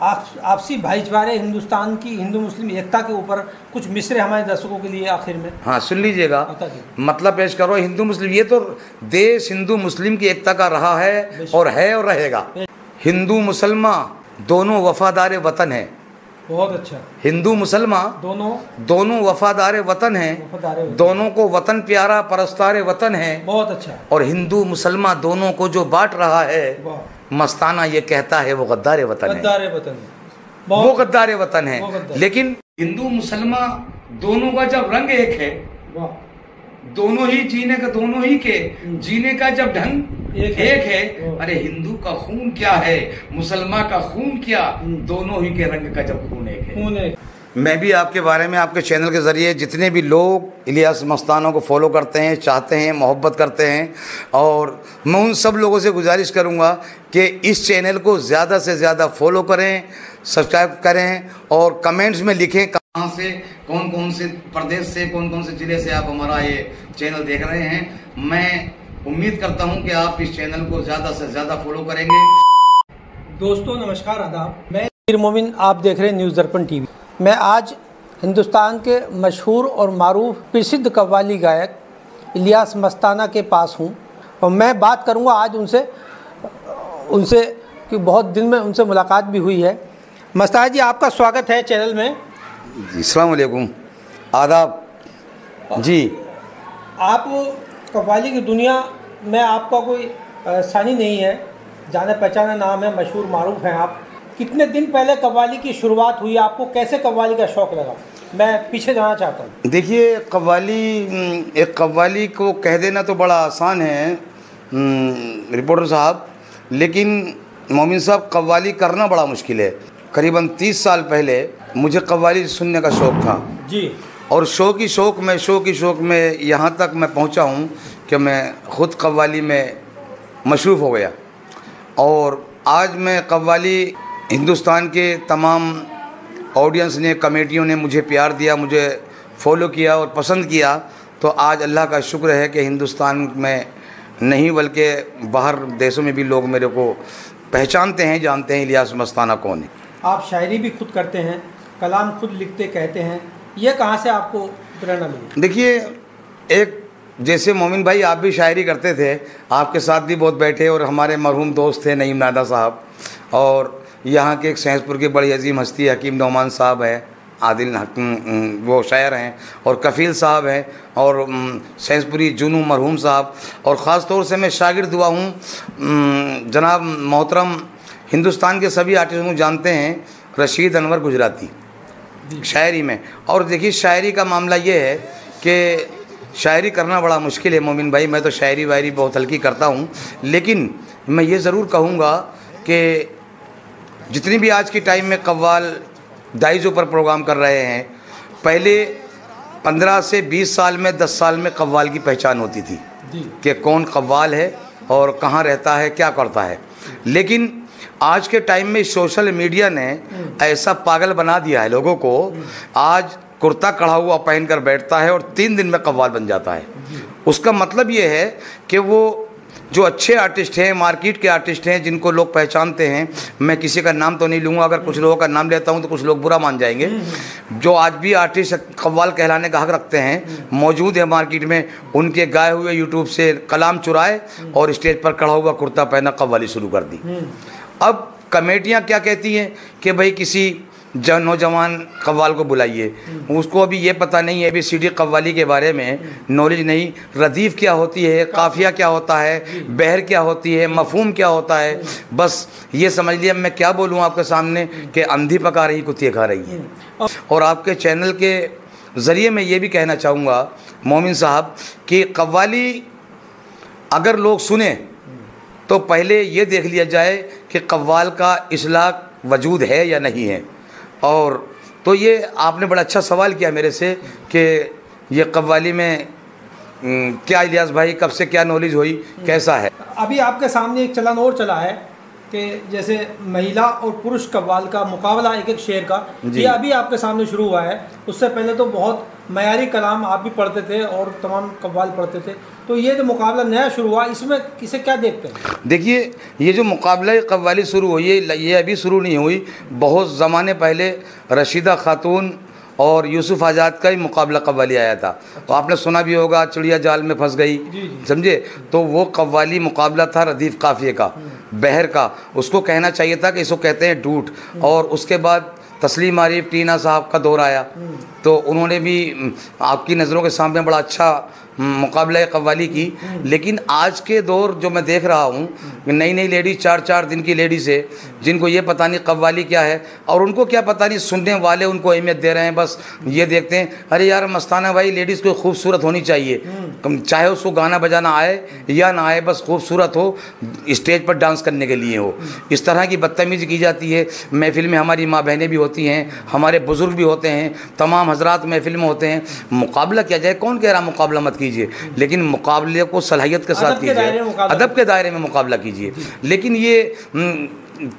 आपसी भाईचारे हिंदुस्तान की हिंदू मुस्लिम एकता के ऊपर कुछ मिसरे हमारे दर्शकों के लिए आखिर में। हाँ, सुन लीजिएगा, मतलब पेश करो। हिंदू मुस्लिम, ये तो देश हिंदू मुस्लिम की एकता का रहा है और रहेगा। हिंदू मुसलमान दोनों वफादार वतन है। बहुत अच्छा। हिंदू मुसलमान दोनों वफादार वतन हैं, दोनों को वतन प्यारा परस्तार वतन है। बहुत अच्छा। और हिंदू मुसलमान दोनों को जो बांट रहा है मस्ताना ये कहता है वो गद्दार वतन है। वो गद्दार वतन है। लेकिन हिंदू मुसलमान दोनों का जब रंग एक है, दोनों ही जीने का जब ढंग एक है। अरे हिंदू का खून क्या है, मुसलमान का खून क्या, दोनों ही के रंग का जब खून एक है। मैं भी आपके बारे में आपके चैनल के ज़रिए जितने भी लोग इलियास मस्ताना को फॉलो करते हैं, चाहते हैं, मोहब्बत करते हैं, और मैं उन सब लोगों से गुजारिश करूंगा कि इस चैनल को ज़्यादा से ज़्यादा फॉलो करें, सब्सक्राइब करें और कमेंट्स में लिखें कहाँ से, कौन कौन से प्रदेश से, कौन कौन से ज़िले से आप हमारा ये चैनल देख रहे हैं। मैं उम्मीद करता हूँ कि आप इस चैनल को ज़्यादा से ज़्यादा फॉलो करेंगे। दोस्तों नमस्कार, आदाब। मैं मीर मोमिन, आप देख रहे हैं न्यूज़ दर्पण टीवी। मैं आज हिंदुस्तान के मशहूर और मारूफ प्रसिद्ध कव्वाली गायक इलियास मस्ताना के पास हूँ और मैं बात करूँगा आज उनसे कि बहुत दिन में उनसे मुलाकात भी हुई है। मस्ताना जी, आपका स्वागत है चैनल में। अस्सलाम वालेकुम, आदाब जी। आप कव्वाली की दुनिया में आपका कोई सानी नहीं है, जाने पहचाना नाम है, मशहूर मारूफ हैं आप। कितने दिन पहले कव्वाली की शुरुआत हुई, आपको कैसे कव्वाली का शौक़ लगा, मैं पीछे जाना चाहता हूँ। देखिए, एक कव्वाली को कह देना तो बड़ा आसान है रिपोर्टर साहब, लेकिन मोमिन साहब कव्वाली करना बड़ा मुश्किल है। करीबन 30 साल पहले मुझे कव्वाली सुनने का शौक़ था जी, और शौक़ की शौक़ में यहाँ तक मैं पहुँचा हूँ कि मैं ख़ुद कव्वाली में मशरूफ़ हो गया। और आज मैं कव्वाली हिंदुस्तान के तमाम ऑडियंस ने, कमेटियों ने मुझे प्यार दिया, मुझे फॉलो किया और पसंद किया, तो आज अल्लाह का शुक्र है कि हिंदुस्तान में नहीं बल्कि बाहर देशों में भी लोग मेरे को पहचानते हैं, जानते हैं इलियास मस्ताना कौन है। आप शायरी भी खुद करते हैं, कलाम खुद लिखते कहते हैं, ये कहाँ से आपको प्रेरणा मिली? देखिए, एक जैसे मोमिन भाई आप भी शायरी करते थे, आपके साथ भी बहुत बैठे, और हमारे मरहूम दोस्त थे नईम नादा साहब, और यहाँ के एक सैंसपुर के बड़ी अजीम हस्ती हकीम नौमान साहब हैं, आदिल वो शायर हैं, और कफ़ील साहब हैं, और सैंसपुरी जुनू मरहूम साहब, और ख़ास तौर से मैं शागिर्द हुआ हूँ जनाब मोहतरम हिंदुस्तान के सभी आर्टिस्टों को जानते हैं रशीद अनवर गुजराती शायरी में। और देखिए, शायरी का मामला ये है कि शायरी करना बड़ा मुश्किल है मोमिन भाई। मैं तो शायरी वायरी बहुत हल्की करता हूँ, लेकिन मैं ये ज़रूर कहूँगा कि जितनी भी आज के टाइम में कव्वाल दाइज़ों पर प्रोग्राम कर रहे हैं, पहले 15 से 20 साल में, 10 साल में कव्वाल की पहचान होती थी कि कौन कव्वाल है और कहाँ रहता है, क्या करता है। लेकिन आज के टाइम में सोशल मीडिया ने ऐसा पागल बना दिया है लोगों को, आज कुर्ता कढ़ा हुआ पहन कर बैठता है और 3 दिन में कव्वाल बन जाता है। उसका मतलब ये है कि वो जो अच्छे आर्टिस्ट हैं, मार्केट के आर्टिस्ट हैं, जिनको लोग पहचानते हैं, मैं किसी का नाम तो नहीं लूँगा, अगर कुछ लोगों का नाम लेता हूँ तो कुछ लोग बुरा मान जाएंगे, जो आज भी आर्टिस्ट कव्वाल कहलाने का हक रखते हैं, मौजूद है मार्केट में, उनके गाए हुए यूट्यूब से कलाम चुराए और स्टेज पर कढ़ा हुआ कुर्ता पहना कव्वाली शुरू कर दी। अब कमेटियाँ क्या कहती हैं कि भाई किसी नौजवान कव्वाल को बुलाइए, उसको अभी ये पता नहीं है, अभी सीडी कव्वाली के बारे में नॉलेज नहीं, रदीफ़ क्या होती है, काफ़िया क्या होता है, बहर क्या होती है, मफ़हूम क्या होता है। बस ये समझ लिया, मैं क्या बोलूँ आपके सामने कि अंधी पका रही कुत्ते खा रही है। और आपके चैनल के ज़रिए मैं ये भी कहना चाहूँगा मोमिन साहब कि कव्वाली अगर लोग सुने तो पहले ये देख लिया जाए कि कव्वाल का इस्लाक वजूद है या नहीं है। और तो ये आपने बड़ा अच्छा सवाल किया मेरे से कि ये कव्वाली में क्या इलियास भाई कब से क्या नॉलेज हुई, कैसा है। अभी आपके सामने एक चलन और चला है कि जैसे महिला और पुरुष कव्वाल का मुकाबला एक एक शेर का, ये अभी आपके सामने शुरू हुआ है। उससे पहले तो बहुत मयारी कलाम आप भी पढ़ते थे और तमाम कव्वाल पढ़ते थे, तो ये जो मुकाबला नया शुरू हुआ, इसमें इसे क्या देखते हैं? देखिए, ये जो मुकाबला कव्वाली शुरू हुई है, ये अभी शुरू नहीं हुई। बहुत ज़माने पहले रशीदा खातून और यूसुफ आज़ाद का ही मुकाबला कव्वाली आया था। तो आपने सुना भी होगा, चिड़िया जाल में फंस गई, समझे। तो वो कव्वाली मुकाबला था रदीफ़ काफ़िए का, बहर का। उसको कहना चाहिए था कि इसको कहते हैं डूट। और उसके बाद तस्लीम आरिफ टीना साहब का दौर आया, तो उन्होंने भी आपकी नज़रों के सामने बड़ा अच्छा मुकाबला कव्वाली की। लेकिन आज के दौर जो मैं देख रहा हूँ, नई नई लेडीज़, 4-4 दिन की लेडीज़ है, जिनको ये पता नहीं कव्वाली क्या है, और उनको क्या पता नहीं, सुनने वाले उनको अहमियत दे रहे हैं। बस ये देखते हैं, अरे यार मस्ताना भाई, लेडीज़ को खूबसूरत होनी चाहिए, चाहे उसको गाना बजाना आए या ना आए, बस खूबसूरत हो, स्टेज पर डांस करने के लिए हो। इस तरह की बदतमीज़ी की जाती है। महफिल में हमारी माँ बहनें भी होती हैं, हमारे बुज़ुर्ग भी होते हैं, तमाम हजरात महफिल में होते हैं। मुकाबला किया जाए, कौन कह रहा मुकाबला मत कीजिए, लेकिन मुकाबले को सलाहियत के साथ कीजिए, अदब के दायरे में मुकाबला कीजिए। लेकिन ये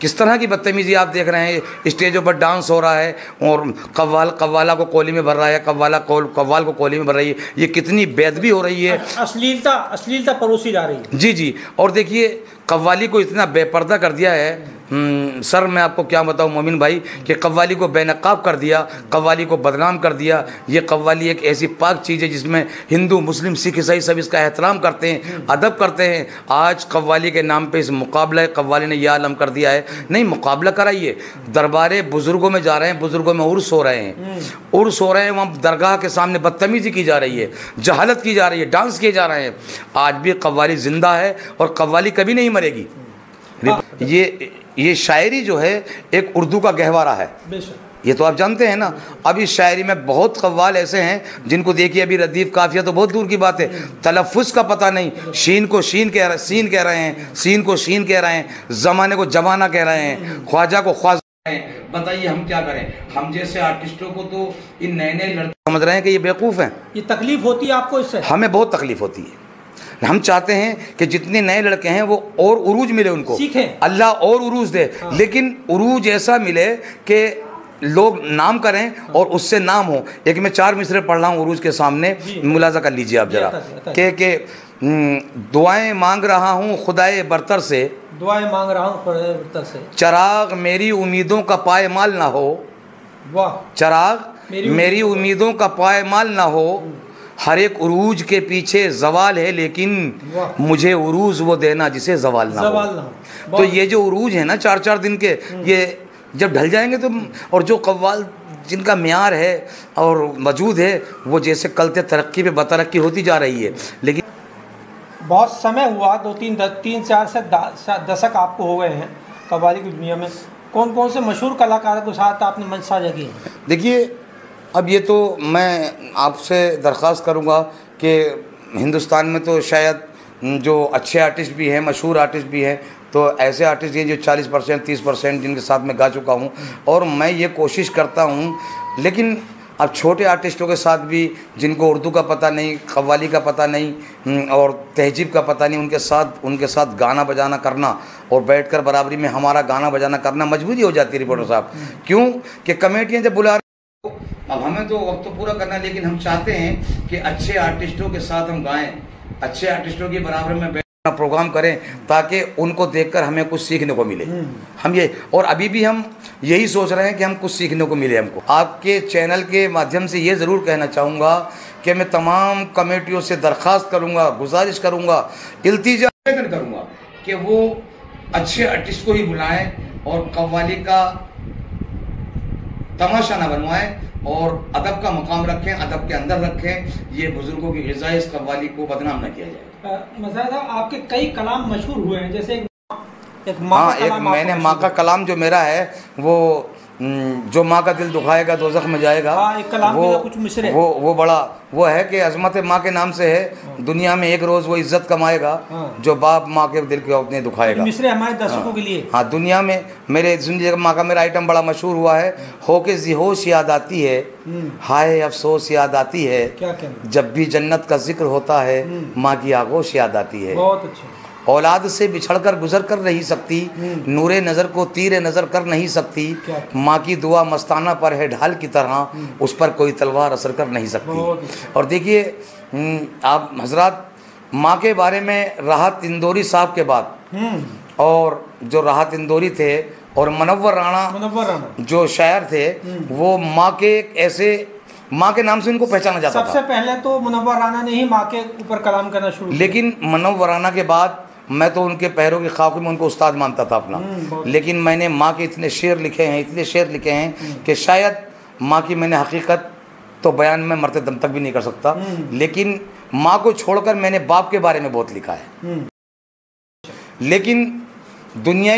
किस तरह की बदतमीज़ी आप देख रहे हैं, स्टेजों पर डांस हो रहा है और कव्वाला को कोली में भर रहा है, कव्वाल को कोली में भर रही है। ये कितनी बेअदबी हो रही है, अश्लीलता परोसी जा रही है। जी जी। और देखिए, कव्वाली को इतना बेपर्दा कर दिया है सर, मैं आपको क्या बताऊं मोमिन भाई, कि कव्वाली को बेनकाब कर दिया, कव्वाली को बदनाम कर दिया। ये कव्वाली एक ऐसी पाक चीज़ है जिसमें हिंदू, मुस्लिम, सिख, ईसाई सब इसका एहतराम करते हैं, अदब करते हैं। आज कव्वाली के नाम पे इस मुकाबला कव्वाली ने यह आलम कर दिया है, नहीं मुकाबला कराइए। दरबारे बुज़ुर्गों में जा रहे हैं, बुज़ुर्गों में उर्स हो रहे हैं, उर्स हो रहे हैं, वहाँ दरगाह के सामने बदतमीज़ी की जा रही है, जहालत की जा रही है, डांस किए जा रहे हैं। आज भी कव्वाली ज़िंदा है और कव्वाली कभी नहीं मरेगी। ये शायरी जो है एक उर्दू का गहवारा है, ये तो आप जानते हैं ना। अब इस शायरी में बहुत कव्वाल ऐसे हैं जिनको देखिए, अभी रदीफ़ काफ़िया तो बहुत दूर की बात है, तलफ़्फ़ुज़ का पता नहीं, शीन को शीन कह रहे, सीन कह रहे हैं, सीन को शीन कह रहे हैं, ज़माने को जमाना कह रहे हैं, ख्वाजा को ख्वाजा। बताइए हम क्या करें? हम जैसे आर्टिस्टों को तो इन नए नए लड़के समझ रहे हैं कि ये बेवकूफ़ हैं। ये तकलीफ़ होती है आपको इससे? हमें बहुत तकलीफ़ होती है। हम चाहते हैं कि जितने नए लड़के हैं वो और उरूज मिले उनको, अल्लाह और उरूज दे। लेकिन उरूज ऐसा मिले कि लोग नाम करें और उससे नाम हो। एक मैं 4 मिसरे पढ़ रहा हूँ उरूज के सामने, मुलाजा कर लीजिए आप जरा, कि दुआएं मांग रहा हूँ खुदाए बरतर से, दुआएं मांग रहा हूँ खुदाए बरतर से, चराग मेरी उम्मीदों का पायमाल ना हो, वाह, चराग मेरी उम्मीदों का पायमाल ना हो, हर एक उरूज के पीछे जवाल है, लेकिन मुझे उरूज वो देना जिसे जवाल ना हो। तो ये जो उरूज है ना 4-4 दिन के, ये जब ढल जाएंगे तो, और जो कव्वाल जिनका म्यार है और वजूद है, वो जैसे कलते तरक्की पे बतरक्की होती जा रही है। लेकिन बहुत समय हुआ, 2-3-4 से दशक आपको हो गए हैं कव्वाली की दुनिया में। कौन कौन से मशहूर कलाकारों के साथ आपने मंच साझा किए? देखिए, अब ये तो मैं आपसे दरख्वास्त करूँगा कि हिंदुस्तान में तो शायद जो अच्छे आर्टिस्ट भी हैं, मशहूर आर्टिस्ट भी हैं, तो ऐसे आर्टिस्ट हैं जो 40% 30% जिनके साथ मैं गा चुका हूँ, और मैं ये कोशिश करता हूँ। लेकिन अब छोटे आर्टिस्टों के साथ भी, जिनको उर्दू का पता नहीं, कव्वाली का पता नहीं और तहजीब का पता नहीं, उनके साथ गाना बजाना करना और बैठकर बराबरी में हमारा गाना बजाना करना मजबूरी हो जाती है रिपोर्टर साहब। क्यों कि कमेटियाँ जब बुला, अब हमें तो वक्त तो पूरा करना है, लेकिन हम चाहते हैं कि अच्छे आर्टिस्टों के साथ हम गाएं, अच्छे आर्टिस्टों के बराबर में बैठना प्रोग्राम करें, ताकि उनको देखकर हमें कुछ सीखने को मिले। हम ये, और अभी भी हम यही सोच रहे हैं कि हम कुछ सीखने को मिले हमको। आपके चैनल के माध्यम से ये ज़रूर कहना चाहूँगा कि मैं तमाम कमेटियों से दरख्वास्त करूँगा, गुजारिश करूँगा, इल्तिजा करूँगा कि वो अच्छे आर्टिस्ट को ही बुलाएँ और कव्वाली का तमाशा ना बनवाएं और अदब का मकाम रखें, अदब के अंदर रखें। ये बुजुर्गों की ग़िज़ा, इस कव्वाली को बदनाम न किया जाए। मज़ा था, आपके कई कलाम मशहूर हुए हैं, जैसे एक मैंने माँ का कलाम जो मेरा है, वो जो माँ का दिल दुखाएगा दोज़ख में जाएगा, एक कलाम वो कुछ मिसरे, वो बड़ा वो है कि अज़मत माँ के नाम से है, दुनिया में एक रोज़ वो इज़्ज़त कमाएगा जो बाप माँ के दिल को अपने दुखाएगा। मिसरे हमारे दर्शकों के लिए। हाँ, दुनिया में मेरे सुनिए, माँ का मेरा आइटम बड़ा मशहूर हुआ है, हो के ज़िहोश याद आती है, हाय अफसोस याद आती है, जब भी जन्नत का जिक्र होता है, माँ की आगोश याद आती है। बहुत अच्छा। औलाद से बिछड़कर गुजर कर नहीं सकती, नूरे नज़र को तीरे नज़र कर नहीं सकती, माँ की दुआ मस्ताना पर है ढाल की तरह, उस पर कोई तलवार असर कर नहीं सकती। और देखिए आप हजरात, माँ के बारे में राहत इंदौरी साहब के बाद और जो राहत इंदौरी थे और मुनव्वर राणा जो शायर थे, वो माँ के ऐसे माँ के नाम से उनको पहचाना जाता था। सबसे पहले तो मुनव्वर राणा ने ही माँ के ऊपर कलाम करना शुरू किया। लेकिन मुनव्वर राणा के बाद मैं तो उनके पैरों की खाक में उनको उस्ताद मानता था अपना। लेकिन मैंने माँ के इतने शेर लिखे हैं, इतने शेर लिखे हैं कि शायद माँ की मैंने हकीकत तो बयान में मरते दम तक भी नहीं कर सकता। लेकिन माँ को छोड़कर मैंने बाप के बारे में बहुत लिखा है। लेकिन दुनिया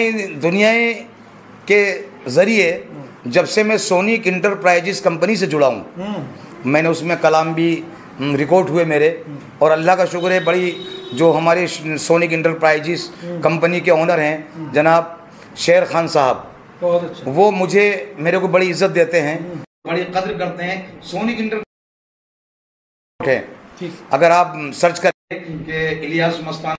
के ज़रिए जब से मैं सोनिक इंटरप्राइजेस कंपनी से जुड़ा हूँ, मैंने उसमें कलाम भी रिकॉर्ड हुए मेरे, और अल्लाह का शुक्र है बड़ी जो हमारे सोनिक इंटरप्राइजेस कंपनी के ओनर हैं जनाब शेर खान साहब, बहुत अच्छा। वो मेरे को बड़ी इज्जत देते हैं, बड़ी कद्र करते हैं। सोनिक इंटरप्राइजेस अगर आप सर्च करें कि इलियास मस्ताना,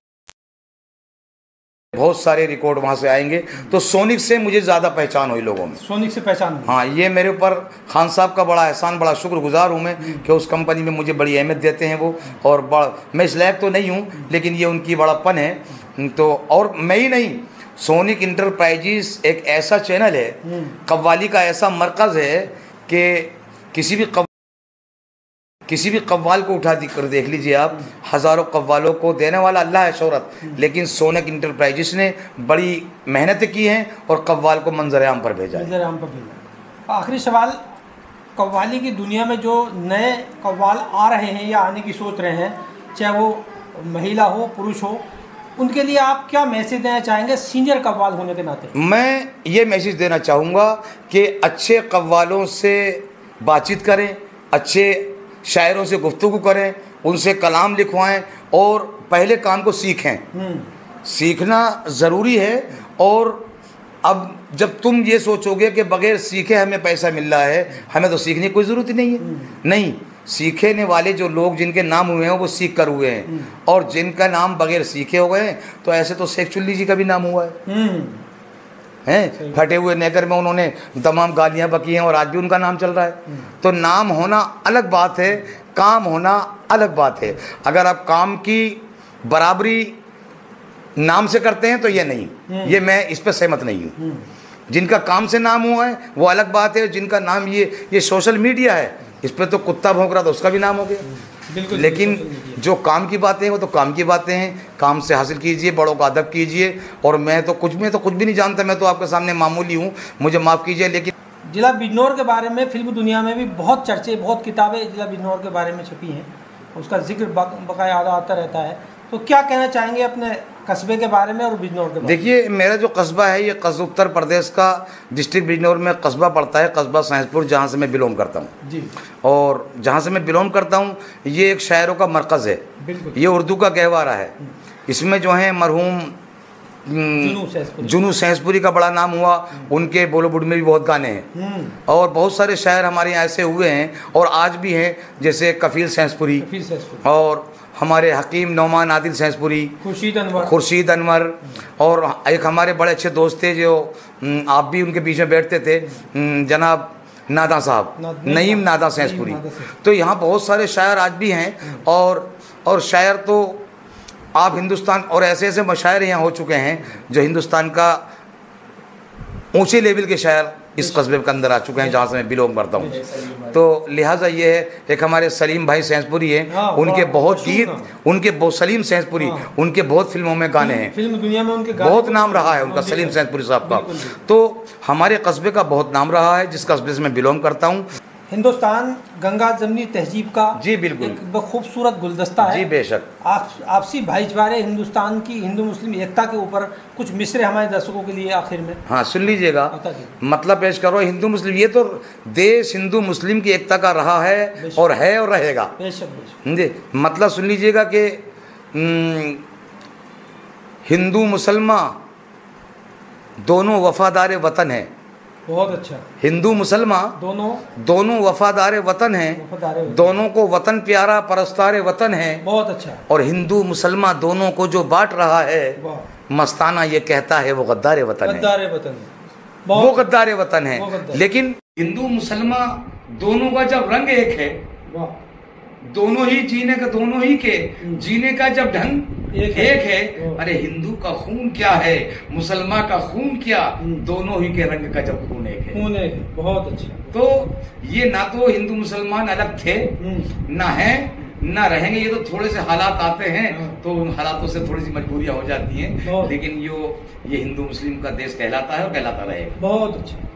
बहुत सारे रिकॉर्ड वहाँ से आएंगे। तो सोनिक से मुझे ज़्यादा पहचान हुई लोगों में, सोनिक से पहचान। हाँ, ये मेरे ऊपर खान साहब का बड़ा एहसान, बड़ा शुक्रगुजार हूँ मैं कि उस कंपनी में मुझे बड़ी अहमियत देते हैं वो। और मैं इस लायक तो नहीं हूँ, लेकिन ये उनकी बड़ापन है। तो और मैं ही नहीं, सोनिक इंटरप्राइजेस एक ऐसा चैनल है, कव्वाली का ऐसा मरकज़ है कि किसी भी कव्वाल को उठा कर देख लीजिए आप, हज़ारों कव्वालों को देने वाला अल्लाह है शोहरत, लेकिन सोनिक इंटरप्राइजेस ने बड़ी मेहनत की है और कव्वाल को मंजर-ए-आम पर भेजा है। आखिरी सवाल, कव्वाली की दुनिया में जो नए कव्वाल आ रहे हैं या आने की सोच रहे हैं, चाहे वो महिला हो पुरुष हो, उनके लिए आप क्या मैसेज देना चाहेंगे सीनियर कव्वाल होने के नाते? मैं ये मैसेज देना चाहूँगा कि अच्छे कव्वालों से बातचीत करें, अच्छे शायरों से गुफ्तगू करें, उनसे कलाम लिखवाएं और पहले काम को सीखें। सीखना ज़रूरी है। और अब जब तुम ये सोचोगे कि बग़ैर सीखे हमें पैसा मिल रहा है, हमें तो सीखने की कोई ज़रूरत ही नहीं है। नहीं, सीखने वाले जो लोग जिनके नाम हुए हैं वो सीख कर हुए हैं, और जिनका नाम बग़ैर सीखे हो गए हैं, तो ऐसे तो शेख चुल्ली जी का भी नाम हुआ है। फटे हुए नेकर में उन्होंने तमाम गालियाँ बकी हैं और आज भी उनका नाम चल रहा है। तो नाम होना अलग बात है, काम होना अलग बात है। अगर आप काम की बराबरी नाम से करते हैं तो ये नहीं, ये मैं इस पर सहमत नहीं हूँ। जिनका काम से नाम हुआ है वो अलग बात है, जिनका नाम ये सोशल मीडिया है, इस पर तो कुत्ता भौंक रहा था उसका भी नाम हो गया। लेकिन जो काम की बातें हैं वो तो काम की बातें हैं, काम से हासिल कीजिए, बड़ों का अदब कीजिए। और मैं तो कुछ भी नहीं जानता, मैं तो आपके सामने मामूली हूँ, मुझे माफ़ कीजिए। लेकिन जिला बिजनौर के बारे में फिल्म दुनिया में भी बहुत चर्चे, बहुत किताबें जिला बिजनौर के बारे में छपी हैं, उसका जिक्र बाकायदा आता रहता है। तो क्या कहना चाहेंगे अपने कस्बे के बारे में और बिजनौर के बारे में? देखिए, मेरा जो कस्बा है ये उत्तर प्रदेश का डिस्ट्रिक्ट बिजनौर में कस्बा पड़ता है, कस्बा सैंसपुर, जहाँ से मैं बिलोंग करता हूँ जी। और जहाँ से मैं बिलोंग करता हूँ ये एक शायरों का मरकज़ है, ये उर्दू का गहवारा है। इसमें जो है मरहूम जुनू सैंसपुरी का बड़ा नाम हुआ, उनके बॉलीवुड में भी बहुत गाने हैं। और बहुत सारे शायर हमारे यहाँ ऐसे हुए हैं और आज भी हैं, जैसे कफील सैंसपुरी और हमारे हकीम नौमान आदिल सैंसपुरी, खुर्शीद अनवर, और एक हमारे बड़े अच्छे दोस्त थे जो आप भी उनके बीच में बैठते थे, जनाब नादा साहब, नईम नादा सैंसपुरी। तो यहाँ बहुत सारे शायर आज भी हैं। और शायर तो आप हिंदुस्तान, और ऐसे ऐसे मशायर यहाँ हो चुके हैं जो हिंदुस्तान का ऊंचे लेवल के शायर इस कस्बे के अंदर आ चुके हैं जहाँ से मैं बिलोंग करता हूँ। तो लिहाजा ये है, एक हमारे सलीम भाई सैंसपुरी हैं, उनके बहुत गीत, सलीम सैंसपुरी, उनके बहुत फिल्मों में गाने हैं, फिल्म दुनिया में उनके बहुत नाम रहा है उनका, सलीम सैंसपुरी साहब का। तो हमारे कस्बे का बहुत नाम रहा है, जिस कस्बे से मैं बिलोंग करता हूँ। हिंदुस्तान गंगा जमनी तहजीब का जी बिल्कुल एक खूबसूरत गुलदस्ता है जी, बेशक। आपसी भाईचारे, हिंदुस्तान की हिंदू मुस्लिम एकता के ऊपर कुछ मिसरे हमारे दर्शकों के लिए आखिर में। हाँ, सुन लीजिएगा, मतलब पेश करो। हिंदू मुस्लिम, ये तो देश हिंदू मुस्लिम की एकता का रहा है और रहेगा। मतलब सुन लीजिएगा कि हिंदू मुसलमान दोनों वफादार वतन हैं, बहुत अच्छा। हिंदू मुसलमान दोनों वफादार वतन हैं, दोनों को वतन प्यारा परस्तार वतन है। बहुत अच्छा। और हिंदू मुसलमान दोनों को जो बांट रहा है मस्ताना ये कहता है वो गद्दार वतन है, वो गद्दार वतन है। लेकिन हिंदू मुसलमान दोनों का जब रंग एक है, दोनों ही जीने का जब ढंग एक है। अरे हिंदू का खून क्या है, मुसलमान का खून क्या, दोनों ही के रंग का जब खून एक है। बहुत अच्छा। तो ये ना तो हिंदू मुसलमान अलग थे, ना है ना रहेंगे। ये तो थोड़े से हालात आते हैं तो उन हालातों से थोड़ी सी मजबूरियां हो जाती हैं, लेकिन ये हिंदू मुस्लिम का देश कहलाता है और कहलाता रहेगा। बहुत अच्छा।